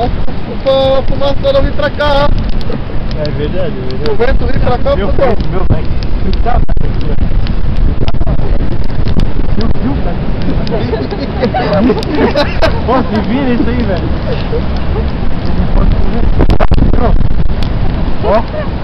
A fumaça vir pra cá. É verdade, é verdade. O vento vir pra cá, meu pô. velho. Pô, se vira isso aí, velho. Ó.